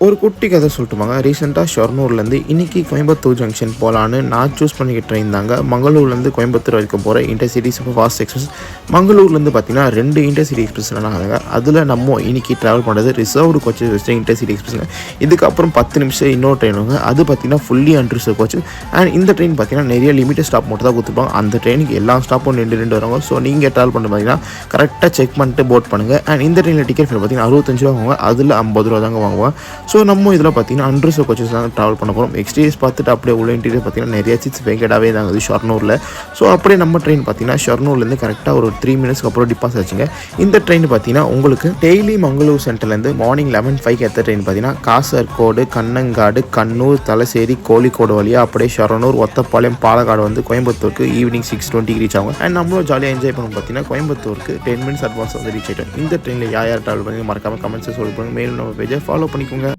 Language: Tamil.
ஒரு குட்டி கதை சொல்லட்டுமாங்க. ரீசெண்டாக ஷொர்ணூர்லேருந்து இன்றைக்கி கோயம்புத்தூர் ஜங்ஷன் போகலான்னு நான் சூஸ் பண்ணிக்கிட்ட ட்ரெயின் தாங்க மங்களூர்லேருந்து கோயம்புத்தூர் வரைக்கும் போகிற இன்டர்சிட்டி சூப்பர் ஃபாஸ்ட் எக்ஸ்பிரஸ். மங்களூர்லேருந்து பார்த்தீங்கன்னா 2 இன்டர்சிட்டி எக்ஸ்பிரஸ் ஆகுதுங்க. அதில் நம்ம இன்றைக்கி ட்ராவல் பண்ணுறது ரிசர்வ்டு கோச்சஸ் வச்சு இன்டர்சிட்டி எக்ஸ்பிரஸ்ங்க. இதுக்கப்புறம் 10 நிமிஷம் இன்னொரு ட்ரெயின் வாங்க. அது பார்த்தீங்கன்னா ஃபுல்லி அன்ரிசர்வ் கோச்சு. அண்ட் இந்த ட்ரெயின் பார்த்தீங்கன்னா நிறைய லிமிட்டட் ஸ்டாப் மட்டும் தான் கொடுத்துருப்பாங்க. அந்த ட்ரெயினுக்கு எல்லா ஸ்டாப்பும் 2 வராங்க. ஸோ நீங்கள் ட்ராவல் பண்ணி பார்த்தீங்கன்னா கரெக்டாக செக் பண்ணிட்டு போட் பண்ணுங்கள். அண்ட் இந்த ட்ரெயினில் டிக்கெட் ஃபேர் பார்த்தீங்கன்னா 65 ரூபா வாங்குவாங்க. அதில் 50 ரூபா தாங்க வாங்குவாங்க. ஸோ நம்ம இதில் பார்த்தீங்கன்னா அன்ரிசர்வ் கோச்சஸ் தாங்க ட்ராவல் பண்ண போகிறோம். எக்ஸ்டீரியர்ஸ் பார்த்துட்டு அப்படியே உள்ள இன்டீரியர் பார்த்தீங்கன்னா நிறைய சீட்ஸ் வேகடாகவே தாங்க இது ஷொர்ணூரில். ஸோ அப்படியே நம்ம ட்ரெயின் பார்த்தீங்கன்னா ஷொர்ணூர்லேருந்து கரெக்டாக ஒரு 3 மினிட்ஸ்க்கு அப்புறம் டிப்பாஸ் ஆச்சுங்க. இந்த ட்ரெயின் பார்த்தீங்கன்னா உங்களுக்கு டெய்லி மங்களூர் சென்டர்லேருந்து மார்னிங் 11:05 ஏற்ற ட்ரெயின் பார்த்தீங்கன்னா காசர்கோடு, கண்ணங்காடு, கண்ணூர், தலசேரி, கோழிக்கோடு வழியாக அப்படியே ஷொர்ணூர், ஒத்தப்பாளையம், பாலக்காடு வந்து கோயம்புத்தூருக்கு ஈவினிங் 6:20 ரீச் ஆகும். அண்ட் நம்மளும் ஜாலியாக என்ஜாய் பண்ணணும். பார்த்தீங்கன்னா கோயம்புத்தூருக்கு 10 மினிட்ஸ் அட்வான்ஸ் வந்து ரீச் ஆகிட்டோம். இந்த ட்ரெயினில் யார் ட்ராவல் பண்ணி மறக்காமல் கமெண்ட்ஸை சொல்லுங்கள். மேலும் நம்ம பேஜை ஃபாலோ பண்ணிக்கோங்க.